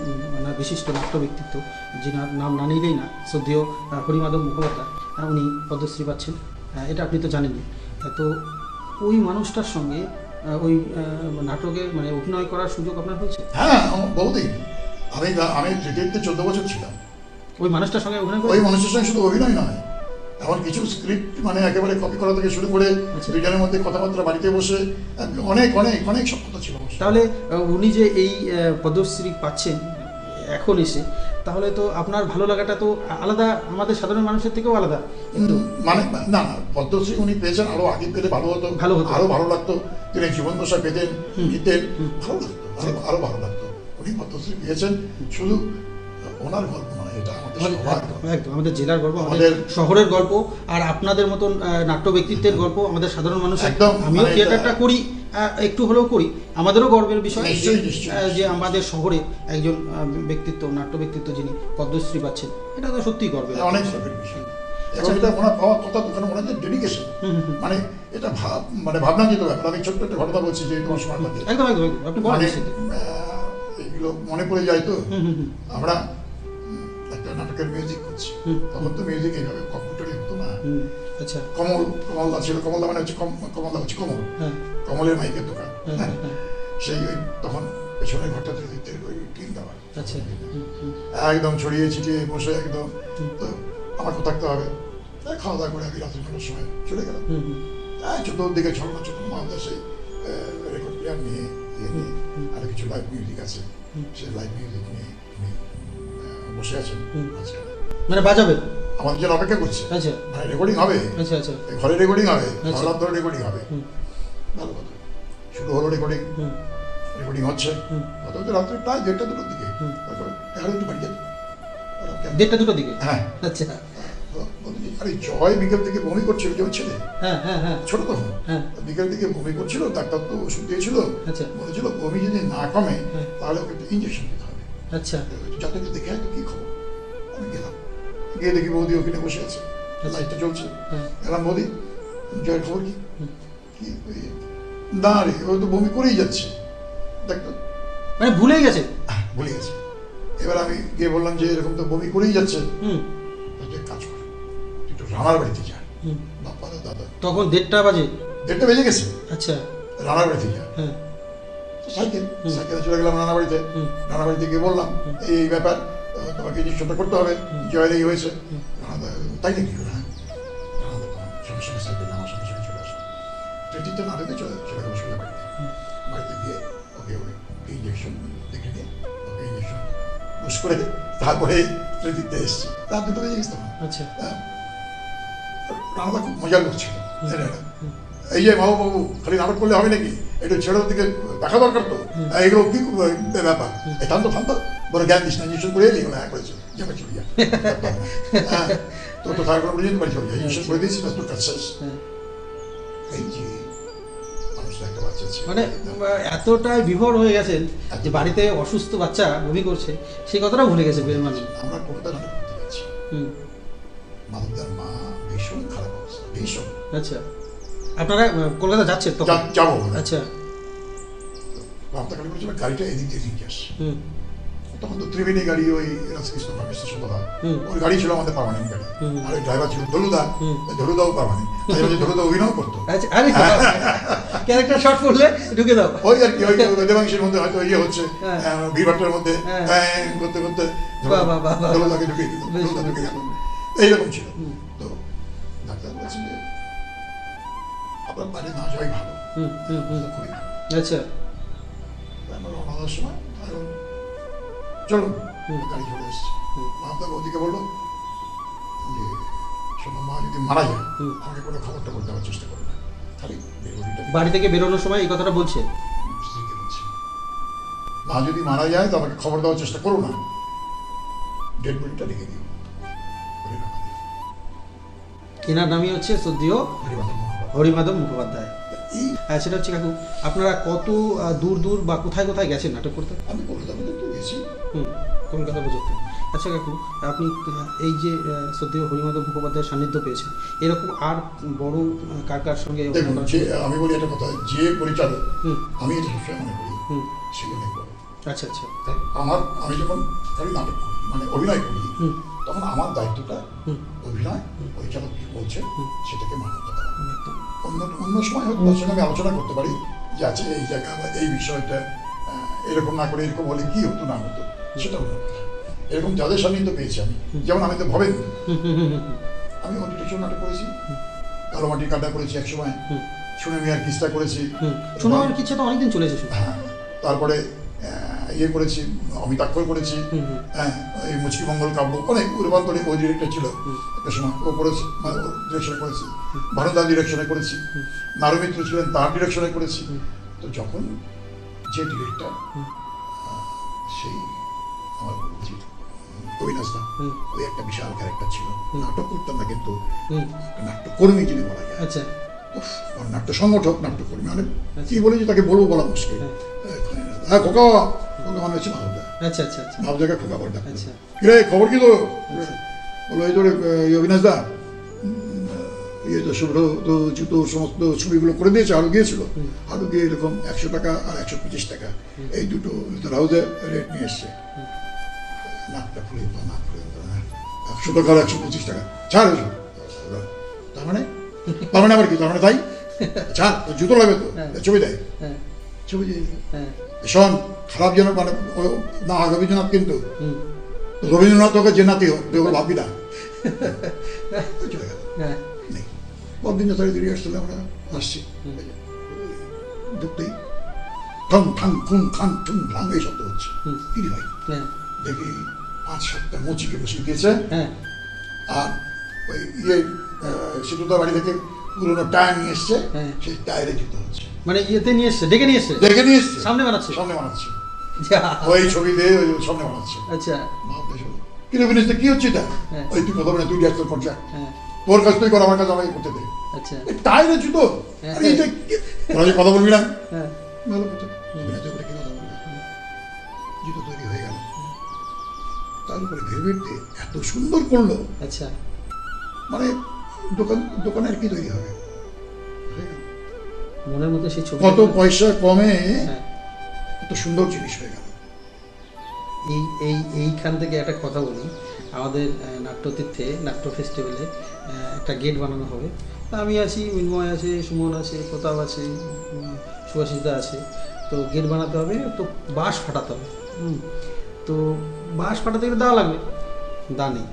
বিশিষ্ট নাট্য ব্যক্তিত্ব, যিনার নাম না নিলেই না, শ্রদ্ধেয় হরিমাধব মুখোপাধ্যায়, উনি পদ্মশ্রী পাচ্ছেন, এটা আপনি তো জানেনই। তো ওই মানুষটার সঙ্গে ওই নাটকে মানে অভিনয় করার সুযোগ আপনার হয়েছে? হ্যাঁ, আমার বহুদিন। আমি ক্রিকেটে 14 বছর ছিলাম। ওই মানুষটার সঙ্গে অভিনয় ওই করে? মানুষের সঙ্গে শুধু অভিনয় নয়, এমন কিছু স্ক্রিপ্ট মানে একেবারে কপি করা থেকে শুরু করে আচ্ছা। দুজনের মধ্যে কথাবার্তা বাড়িতে বসে অনেক অনেক অনেক সক্ষতা ছিল অবশ্য। তাহলে উনি যে এই পদ্মশ্রী পাচ্ছেন এখন এসে, তাহলে তো আপনার ভালো লাগাটা তো আলাদা, আমাদের সাধারণ মানুষের থেকেও আলাদা কিন্তু। মানে না, পদ্মশ্রী উনি পেয়েছেন, আরো আগে পেলে ভালো হতো, আরো ভালো লাগতো, তিনি জীবন দশা পেতেন, নিতেন, ভালো লাগতো, আরো ভালো লাগতো। উনি পদ্মশ্রী পেয়েছেন, শুধু ওনার গল্প নয়, এটা আমাদের সবার গল্প। একদম আমাদের জেলার গল্প, আমাদের শহরের গল্প, আর আপনাদের মতন নাট্য ব্যক্তিত্বের গল্প আমাদের সাধারণ মানুষের। একদম, আমিও মানে থিয়েটারটা করি, একটু হলেও করি, আমাদেরও গর্বের বিষয় নিশ্চয়ই, নিশ্চয়ই। যে আমাদের শহরে একজন ব্যক্তিত্ব, নাট্য ব্যক্তিত্ব যিনি পদ্মশ্রী পাচ্ছেন, এটা তো সত্যিই গর্বের। অনেক গর্বের বিষয়। এবং এটা ওনার পাওয়ার কথা, ওখানে ওনার যে ডেডিকেশন, মানে এটা মানে ভাবনা যেত ব্যাপার। আমি ছোট্ট একটা ঘটনা বলছি যে তোমার সময় লাগে, একদম একদম একদম, আপনি বলেন মানে সেটা। এগুলো মনে পড়ে যায় তো। হুম, হুম, হুম। আমরা একটা নাটকের মিউজিক করছি, তখন তো মিউজিক এইভাবে কম্পিউটারে হতো না। আচ্ছা। কমলদা ছিল, কমলদা মানে হচ্ছে কমলদা হচ্ছে কমল, হ্যাঁ কমলের মাইকের দোকান। হ্যাঁ হ্যাঁ, হ্যাঁ। সেই ওই তখন পেছনের ঘরটাতে দিতে ওই টিন দেওয়া, আচ্ছা। একদম ছড়িয়ে ছিটিয়ে বসে একদম। তো আমাকে থাকতে হবে, খাওয়া দাওয়া করে আমি রাত্রি 9টার সময় চলে গেলাম। চতুর্দিকে ছড়ানো ছোটানো মালদা সেই রেকর্ড প্লেয়ার নিয়ে আরো কিছু লাইভ মিউজিক আছে, সেই লাইভ মিউজিক নিয়ে উনি বসে আছেন মাঝখানে, মানে বাজাবে? আমাদের জন্য অপেক্ষা করছে, আচ্ছা মানে রেকর্ডিং হবে, আচ্ছা আচ্ছা। ঘরে রেকর্ডিং হবে, আচ্ছা। ঘর ধরে রেকর্ডিং হবে। ভালো কথা, শুরু হলো রেকর্ডিং, রেকর্ডিং হচ্ছে, হতে হতে রাত্রে প্রায় 1:30 2টার দিকে। তারপর একটু বাড়ি যাবে 1:30 2টার দিকে? হ্যাঁ। আচ্ছা। আরে জয় বিকেল থেকে বমি করছিল, যে ছেলে হ্যাঁ হ্যাঁ হ্যাঁ ছোট তখন, হ্যাঁ। বিকেল থেকে বমি করছিল, ডাক্তার তো ওষুধ দিয়েছিল, আচ্ছা বলেছিল বমি যদি না কমে হ্যাঁ। তাহলে ওকে একটা ইঞ্জেকশন দিতে হবে। আচ্ছা যাতে দেখে তো কি খবর, আমি গেলাম, গিয়ে দেখি বৌদি ওখানে বসে আছে, লাইটটা চলছে। হ্যাঁ। গেলাম, বৌদি জয়ের খবর কি? কি না রে, ও তো বমি করেই যাচ্ছে। ডাক্তার মানে ভুলেই গেছে? ভুলে গেছে। এবার আমি গিয়ে বললাম যে এরকম তো বমি করেই যাচ্ছে, হুম তুই এক কাজ কর, তুই একটু রানার বাড়িতে যা। হুম। বাপ্পা দাদা তখন 1:30 বাজে? 1:30 বেজে গেছে, আচ্ছা রানার বাড়িতে যা। হ্যাঁ। সাইকেলে চলে গেলাম রানা বাড়িতে। রানা বাড়িতে গিয়ে বললাম এই ব্যাপার, তোমাকে ইঞ্জেকশনটা করতে হবে, জয়ের এই হয়েছে। তাই নাকি? হ্যাঁ। সঙ্গে সঙ্গে সাইকেল আমার সঙ্গে সঙ্গে চলে আসে, ট্রেনটা না রেখে চলে গেল সোজা বাড়িতে। বাড়িতে গিয়ে ওকে ওই ইঞ্জেকশন দেখে নিয়ে ওকে ইঞ্জেকশন পুশ করে তারপরে ট্রেনটিতে এসেছি। রাত 2টা বেজে গেছে তখন। আচ্ছা রানাদা খুব মজার লোক ছিল। এই যে বাবু খালি নাটক করলে হবে নাকি, একটু ছেলের দিকে দেখা দরকার তো, এগুলো কি ব্যাপার, থামতো বলে জ্ঞান দিস না, ইঞ্জেকশন করে এলি, হ্যাঁ করেছে, যাবে চলে যা। হ্যাঁ, তো তার কোনো পর্যন্ত বাড়ি চলে যায়, ইঞ্জেকশন করে দিয়েছি, তোর কাজ শেষ। এই যে মানুষটা একটা বাচ্চা ছিল, মানে এতটাই বিভোর হয়ে গেছেন যে বাড়িতে অসুস্থ বাচ্চা বমি করছে, সেই কথাটা ভুলে গেছে বের মানুষ। আমরা কবিতা নাটক করতে গেছি, মালদার মা ভীষণ খারাপ অবস্থা, ভীষণ। আচ্ছা আপনারা কলকাতা যাচ্ছেন তখন? যাবো। আচ্ছা ভাবতে গাড়ি করেছিল, গাড়িটা এদিক দিয়ে এদিকে আসে। হুম তখন তো ত্রিবেণী গাড়ি, ওই রাজকৃষ্ণ পারমেশ্বর সভা, হুম। ওই গাড়ি ছিল আমাদের পার্মানেন্ট গাড়ি। হুম। আর ওই ড্রাইভার ছিল ধলুদা, হুম। ধলুদাও পার্মানেন্ট, ধলুদা অভিনয় করতো। আচ্ছা আরে ক্যারেক্টার শর্ট করলে ঢুকে দাও ওই আর কি, ওই দেবাংশের মধ্যে হয়তো ইয়ে হচ্ছে, হ্যাঁ। ভিড়ভাট্টার মধ্যে হ্যাঁ। করতে করতে বাহ, বাহ, বাহ, বাহ। ধলুদাকে ঢুকিয়ে দিল, বেশ, ধলুদা ঢুকে বেশ। গেল, এইরকম ছিল। হুম। তো ডাক্তার বলছেন যে আপনার বাড়ি না যাওয়াই ভালো, হুম হুম হুম। খুবই ভালো। আচ্ছা আমরা রওনা হওয়ার সময় চলুন, হুম। গাড়ি চলে এসছে। হুম। আপনার ওদিকে বললো যে শোনো, মা যদি মারা যায় হুম। আমাকে কোনো খবরটা বলতে দেওয়ার চেষ্টা করবে না, খালি বেরোনিটা বাড়ি থেকে বেরোনোর সময় এই কথাটা বলছে? স্ত্রীকে বলছি, মা যদি মারা যায় তো আমাকে খবর দেওয়ার চেষ্টা করো না, ডেড বডিটা রেখে দিও। এনার নামই হচ্ছে শ্রদ্ধেয় হরিমাধব মুখোপাধ্যায়। এই হ্যাঁ, সেটা হচ্ছে কাকু, আপনারা কত দূর দূর বা কোথায় কোথায় গেছেন নাটক করতে? আমি কলকাতা পর্যন্ত গেছি। কলকাতা পর্যন্ত। আচ্ছা কাকু, আপনি এই যে শ্রদ্ধেয় হরিমাধব মুখোপাধ্যায়ের সান্নিধ্য পেয়েছেন, এরকম আর বড় কার কার সঙ্গে দেখুন, যে আমি বলি একটা কথা, যে পরিচালক হুম আমি এটা সবসময় মনে করি হুম সেখানে বড়। আচ্ছা আচ্ছা আমি যখন খালি নাটক করি মানে অভিনয় করি, হুম তখন আমার দায়িত্বটা হুম অভিনয়, পরিচালক কি বলছে সেটাকে মান্যতা দেওয়া। একদম। অন্য অন্য সময় হয়তো তার সঙ্গে আমি আলোচনা করতে পারি যে আছে এই জায়গা বা এই বিষয়টা এরকম না করে এরকম হলে কি হতো না হতো, সেটা অন্য কথা। এরকম যাদের সান্নিধ্য পেয়েছি আমি, যেমন আমি তো ভবেন, আমি অন্তিটেশ্বর নাটক করেছি, কালো মাটির কাটা করেছি একসময়, শুনে মিয়ার কিস্তা করেছি, শোনো আমার কিছু তো অনেকদিন চলে এসেছো। হ্যাঁ, তারপরে ইয়ে করেছি, অমিতাক্ষর করেছি, হ্যাঁ, এই মুচকি মঙ্গল কাব্য, অনেক রূপান্তরে ওই ডিরেক্টর ছিল একটা সময়, ও করেছে, মানে ওর ডিরেকশনে করেছি, ভারতদার ডিরেকশনে করেছি, নারুমিত্র ছিলেন তার ডিরেকশনে করেছি। তো যখন যে ডিরেক্টর সেই আমার বলছি অবিনাশদা, ওই একটা বিশাল ক্যারেক্টার ছিল, নাটক করতাম না কিন্তু নাট্যকর্মী যদি বলা যায়, আচ্ছা উফ, আর নাট্য সংগঠক নাট্যকর্মী, মানে কি বলে যে তাকে বলবো বলা মুশকিল। হ্যাঁ, খোকা খোকা মানে হচ্ছে ভাবদা, আচ্ছা আচ্ছা আচ্ছা ভাব জায়গায় খোকা বলটা। আচ্ছা কিরে খবর কি তো? বলো এই তোর অবিনাশ দা ইয়ে তো শুভ্র তো জুতো সমস্ত ছবিগুলো করে দিয়েছে, আরো গিয়েছিল, আরো গিয়ে এরকম 100 টাকা আর 125 টাকা এই দুটো হাউসে রেট নিয়ে এসছে। নাকটা ফুলে নাক ফুলে 100 টাকা আর 125 টাকা ছাড় এসব। তার মানে আবার কি, তার মানে তাই ছাড়, জুতো লাগবে তো, ছবি দেয়, হ্যাঁ ছবি দিয়ে হ্যাঁ শোন, খারাপ যেন মানে না রবীন্দ্রনাথ, কিন্তু রবীন্দ্রনাথ তোকে যে নাতি হোক তুই ওকে ভাববি না। চলে গেল, হ্যাঁ নেই। পরদিন যথারী ফিরে আসলে আমরা আসছি, ঢুকতেই ঠং ঠাং খুং খাং ঠুং ঢাং এই শব্দ হচ্ছে। কি রে ভাই, হ্যাঁ দেখি 5-7টা মুচিকে বসিয়ে দিয়েছে, হ্যাঁ আর ওই ইয়ে সিটুদার বাড়ি থেকে পুরোনো টায়ার নিয়ে এসছে, হ্যাঁ। সেই টায়ারে জুতো হচ্ছে, মানে ইয়েতে নিয়ে এসছে, ডেকে নিয়ে এসছে, দেখে নিয়ে এসছে, সামনে বানাচ্ছে। সামনে বানাচ্ছে, যা, ওই ছবি দিয়ে ওই সামনে বানাচ্ছে। আচ্ছা কি রে বিনেশ, কি হচ্ছে এটা? হ্যাঁ। ওই তুই কথা বলে তুই ডিরেক্টর করছে, হ্যাঁ তোর কাজ তুই কর, আমার কাজ আমাকে করতে দে। আচ্ছা টায়ারে জুতো, হ্যাঁ। আরে এটা তোরা যে কথা বলবি না, হ্যাঁ ভালো কথা, অভিনয় করে কি কথা বলবি? জুতো তৈরি হয়ে গেল, তার উপরে ভেলভেটে এত সুন্দর করলো, আচ্ছা মানে দোকানের কি তৈরি হবে? হয়ে গেল। মনের মধ্যে সেই ছবি, কত পয়সা কমে হ্যাঁ। কত সুন্দর জিনিস হয়ে গেল। এইখান থেকে একটা কথা বলি, আমাদের নাট্যতীর্থে নাট্য ফেস্টিভ্যালে একটা গেট বানানো হবে। তা আমি আছি, মিন্ময় আছে, সুমন আছে, প্রতাপ আছে, সুভাষিতা আছে। তো গেট বানাতে হবে, তো বাঁশ ফাটাতে হবে। তো বাঁশ ফাটাতে গেলে দা লাগবে, দা নেই,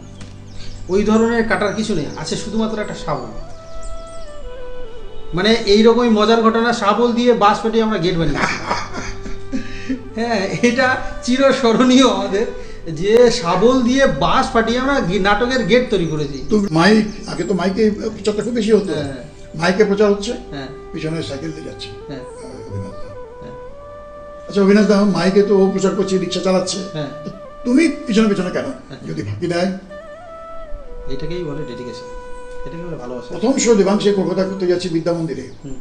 ওই ধরনের কাটার কিছু নেই, আছে শুধুমাত্র একটা শাবল। মানে এইরকমই মজার ঘটনা, শাবল দিয়ে বাঁশ ফাটিয়ে আমরা গেট বানিয়েছি। হ্যাঁ, এটা চিরস্মরণীয় আমাদের, যে শাবল দিয়ে বাঁশ ফাটিয়ে আমরা নাটকের গেট তৈরি করেছি। তো মাইক, আগে তো মাইকে প্রচারটা খুব বেশি হতো, হ্যাঁ। মাইকে প্রচার হচ্ছে, হ্যাঁ পিছনে সাইকেল দিয়ে যাচ্ছে হ্যাঁ অভিনাশ দা। হ্যাঁ আচ্ছা অভিনাশ দা, মাইকে তো ও প্রচার করছে, রিক্সা চালাচ্ছে, হ্যাঁ, তো তুমি পিছনে পিছনে কেন? যদি ফাঁকি দেয়, এটাকেই বলে ডেডিকেশন, এটাকে বলে ভালোবাসা। প্রথম শো দেবাংশে কলকাতা করতে যাচ্ছি বিদ্যা মন্দিরে, হুম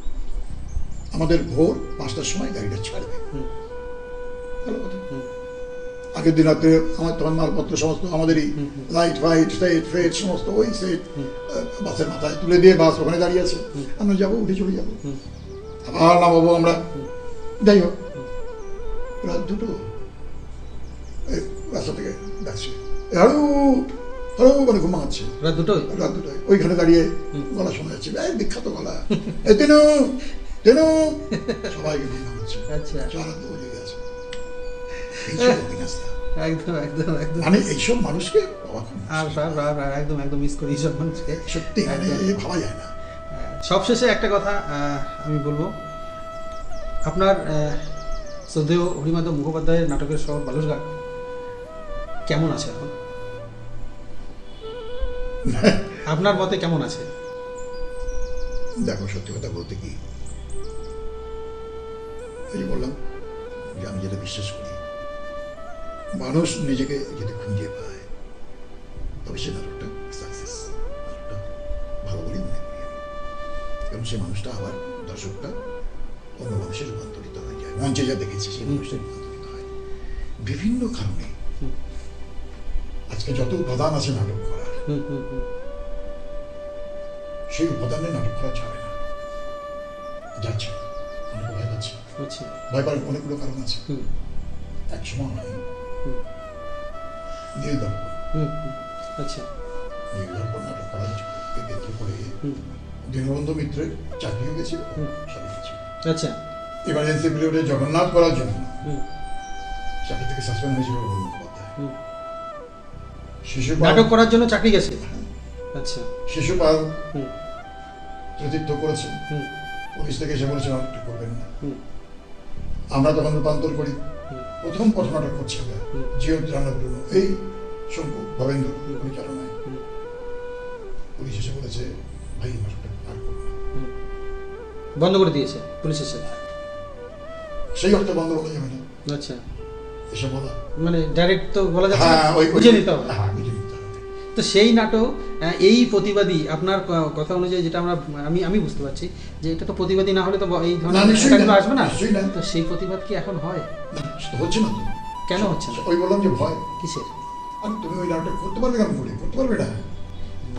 আমাদের ভোর 5টার সময় গাড়িটা ছাড়বে, হুম ভালো কথা। হুম আগের দিন রাত্রে আমার তখন মালপত্র সমস্ত আমাদেরই, লাইট ফাইট সেট ফেট সমস্ত ওই সেট বাসের মাথায় তুলে দিয়ে বাস ওখানে দাঁড়িয়ে আছে, আমরা যাবো, উঠে চলে যাবো, আবার নামাবো আমরা, যাই হোক রাত 2টো রাস্তা থেকে ডাকছে, হ্যালো হ্যালো মানে ঘুম ভাঙাচ্ছে, রাত দুটোই, রাত 2টায় ওইখানে দাঁড়িয়ে গলা শোনা যাচ্ছে, এই বিখ্যাত গলা, এ তেনু তেনু, সবাইকে ঘুম ভাঙাচ্ছে, আচ্ছা, 4 রাত বলে গেছে। এইসব অভিনাশ দা। একদম একদম একদম, মানে এইসব মানুষকে অবাক হয় না। আর একদম একদম মিস করি এইসব মানুষকে। সত্যি মানে ভাবা যায় না। সবশেষে একটা কথা আমি বলবো, আপনার শ্রদ্ধেয় হরিমাধব মুখোপাধ্যায়ের নাটকের শহর বালুরঘাট কেমন আছে এখন? আপনার মতে কেমন আছে? দেখো সত্যি কথা বলতে কি, এই যে বললাম যে আমি যেটা বিশ্বাস করি, মানুষ নিজেকে যদি খুঁজে পায় তবে সে নাটকটা সাকসেস, নাটকটা ভালো বলেই মনে করি আমি। এবং সেই মানুষটা আবার দর্শকটা অন্য মানুষের রূপান্তরিত হয়ে যায়, মঞ্চে যা দেখেছি সেই মানুষটা রূপান্তরিত হয় বিভিন্ন কারণে। আজকে যত উপাদান আছে নাটক করার, সেই উপাদানে নাটক করা যাবে না, যাচ্ছে না, অনেকে ভয় পাচ্ছে। ভয় পাওয়ার অনেকগুলো কারণ আছে। এক সময় নীলদর্পণ নীলদর্পণ নাটক করার কেন্দ্র করে দীনবন্ধু মিত্রের চাকরি হয়ে গেছিল, সবই কিছু ইমার্জেন্সি পিরিয়ডে জগন্নাথ করার জন্য চাকরি থেকে সাসপেন্ড হয়েছিল মুখোপাধ্যায়। শিশুপাল নাটক করার জন্য চাকরি গেছে। আচ্ছা, শিশুপাল কৃতিত্ব করেছেন, পুলিশ থেকে এসে বলেছে নাটকটা করবেন না। আমরা তখন রূপান্তর করি, প্রথম পথনাটক করছি আমরা জিওদ্রামের জন্য, এই শঙ্কু ভবেন্দ্র পরিচালনায়। পুলিশ এসে বলেছে ভাই নাটকটা আর করবো না, বন্ধ করে দিয়েছে পুলিশ এসে। সেই অর্থে বন্ধ বলা যাবে না। আচ্ছা, এসে বলা মানে ডাইরেক্ট তো বলা যাচ্ছে না, হ্যাঁ, বুঝে নিতে হবে। হ্যাঁ, বুঝে নিতে হবে। তো সেই নাটক এই প্রতিবাদী, আপনার কথা অনুযায়ী যেটা আমি বুঝতে পারছি যে এটা তো প্রতিবাদী না হলে তো এই না, ধরনের নিশ্চয়ই নাটকগুলো না, আসবে না। নিশ্চয়ই না। তো সেই প্রতিবাদ কি এখন হয়? না, সেটা হচ্ছে না তো। কেন হচ্ছে না? ওই বললাম যে ভয়। কিসের আর তুমি ওই নাটক করতে পারবে কেন? করতে পারবে না।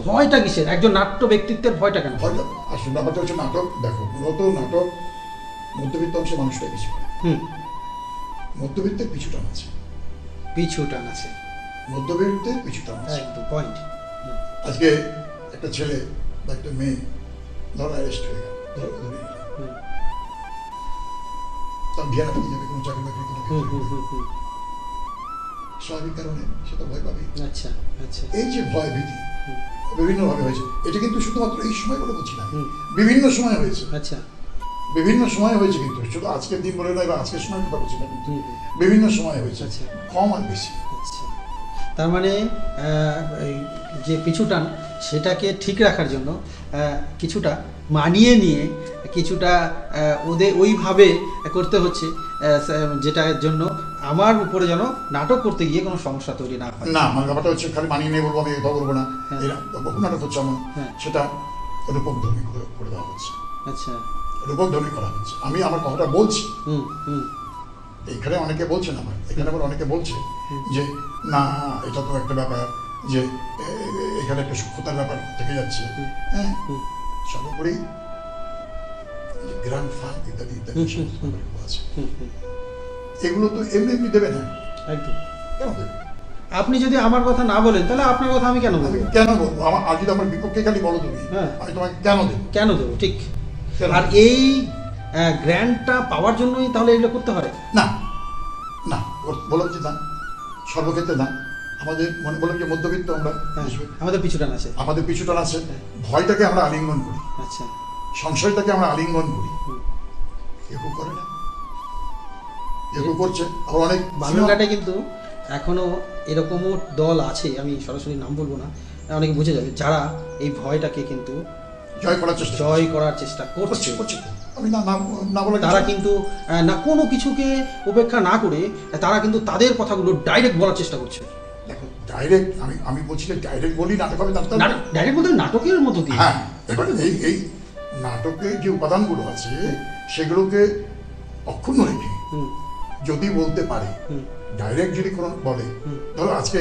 ভয়টা কিসের? একজন নাট্য ব্যক্তিত্বের ভয়টা কেন? ভয়টা আসলে ব্যাপারটা হচ্ছে নাটক, দেখো মূলত নাটক মধ্যবিত্ত অংশে মানুষটাই বেশি করে। মধ্যবিত্তের পিছু টান আছে, পিছু টান আছে, মধ্যবিত্তের পিছু টান আছে। একদম পয়েন্ট। আজকে একটা ছেলে বা একটা মেয়ে ধরো অ্যারেস্ট হয়ে গেল, ধরে নিলাম, তার বিয়ে না যাবে কোনো চাকরি বাকরি কোনো ক্ষেত্রে। স্বাভাবিক কারণে সেটা ভয় পাবে। আচ্ছা আচ্ছা, এই যে ভয় ভীতি বিভিন্নভাবে হয়েছে, এটা কিন্তু শুধুমাত্র এই সময় বলে বলছি না, বিভিন্ন সময় হয়েছে। আচ্ছা, বিভিন্ন সময় হয়েছে, কিন্তু শুধু আজকের দিন বলে নয় বা আজকের সময় কথা বলছি না, কিন্তু বিভিন্ন সময় হয়েছে, আচ্ছা। কম আর বেশি। আচ্ছা, তার মানে এই যে পিছু টান সেটাকে ঠিক রাখার জন্য কিছুটা মানিয়ে নিয়ে কিছুটা ওদের ওইভাবে করতে হচ্ছে, যেটার জন্য আমার উপরে যেন নাটক করতে গিয়ে কোনো সমস্যা তৈরি না হয়। না, মানে ব্যাপারটা হচ্ছে খালি মানিয়ে নিয়ে বলবো আমি এটা করবো না, বহু নাটক হচ্ছে এমন, সেটা রূপকধর্মী করে দেওয়া হচ্ছে। আচ্ছা, রূপকধর্মী করা হচ্ছে। আমি আমার কথাটা বলছি, হুম, এখানে অনেকে বলছেন, আমার এখানে আবার অনেকে বলছে যে না এটা তো একটা ব্যাপার, যে এখানে একটা সূক্ষ্মতার ব্যাপার থেকে যাচ্ছে। হ্যাঁ, সর্বোপরি গ্র্যান্ড ফান ইত্যাদি ইত্যাদি সমস্ত ব্যাপারগুলো আছে, এগুলো তো এমনি এমনি দেবে না। একদম। কেন দেবে? আপনি যদি আমার কথা না বলেন তাহলে আপনার কথা আমি কেন আমি বলবো? কেন বলবো? আমার আর যদি আমার বিপক্ষে খালি বলো তুমি, আমি তোমাকে কেন দেবো? কেন দেবো? ঠিক। কেন? আর এই গ্র্যান্ডটা পাওয়ার জন্যই তাহলে এগুলো করতে হয়? না না, বললাম যে না, সর্বক্ষেত্রে না। আমাদের মনে বললাম যে মধ্যবিত্ত আমরা, আমাদের পিছু টান আছে, আমাদের পিছুটান আছে, ভয়টাকে আমরা আলিঙ্গন করি, আচ্ছা, সংশয়টাকে আমরা আলিঙ্গন করি। কেউ করে না, কেউ করছে, আবার অনেক বালুরঘাটে কিন্তু এখনো এরকমও দল আছে, আমি সরাসরি নাম বলবো না, অনেকে বুঝে যাবে, যারা এই ভয়টাকে কিন্তু জয় করার চেষ্টা করছে। আমি না বলে তারা কিন্তু না কোনো কিছুকে উপেক্ষা না করে তারা কিন্তু তাদের কথাগুলো ডাইরেক্ট বলার চেষ্টা করছে। দেখো ডাইরেক্ট আমি বলছি যে ডাইরেক্ট বলি নাটক হবে, ডাইরেক্ট বলতে নাটকের মতো দিয়ে। হ্যাঁ, এবার এই নাটকের যে উপাদানগুলো আছে সেগুলোকে অক্ষুণ্ণ রেখে যদি বলতে পারে, ডাইরেক্ট যদি কোনো বলে, ধরো আজকে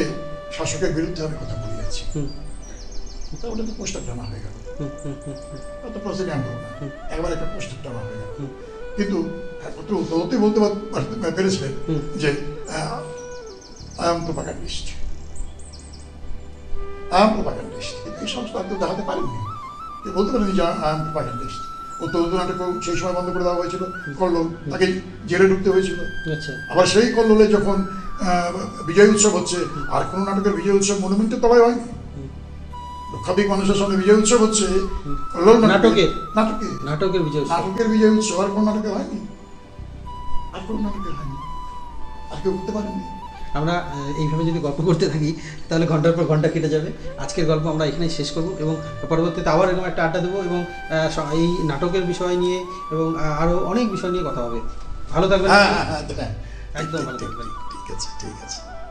শাসকের বিরুদ্ধে আমি কথা বলে যাচ্ছি, ওটা তো পোস্টার টানা হয়ে গেল, তো প্রেসিডেন্ট হলো না, একবার একটা পোস্টার টানা হয়ে গেল। কিন্তু একমাত্র উত্তরতে বলতে পেরেছিলেন যে আই এম প্রোপাগান্ডিস্ট, এই সমস্ত আর দেখাতে পারেননি, বলতে পারেনি যে আই এম প্রোপাগান্ডিস্ট। উত্তর নাটক সেই সময় বন্ধ করে দেওয়া হয়েছিল, কল্লোল, তাকে জেলে ঢুকতে হয়েছিল। আবার সেই কল্লোলে যখন বিজয় উৎসব হচ্ছে, আর কোনো নাটকের বিজয় উৎসব মনুমেন্টের তলায় হয়নি, লক্ষাধিক মানুষের সামনে বিজয় উৎসব হচ্ছে, নাটকের বিজয় উৎসব আর কোন নাটকে হয়নি, আর কোন নাটকে হয়নি, আর কেউ করতে পারেনি। আমরা এইভাবে যদি গল্প করতে থাকি তাহলে ঘন্টার পর ঘন্টা কেটে যাবে। আজকের গল্প আমরা এখানেই শেষ করব এবং পরবর্তীতে আবার এরকম একটা আড্ডা দেবো এবং এই নাটকের বিষয় নিয়ে এবং আরও অনেক বিষয় নিয়ে কথা হবে। ভালো থাকবেন। হ্যাঁ হ্যাঁ হ্যাঁ, একদম ভালো থাকবেন। ঠিক আছে ঠিক আছে।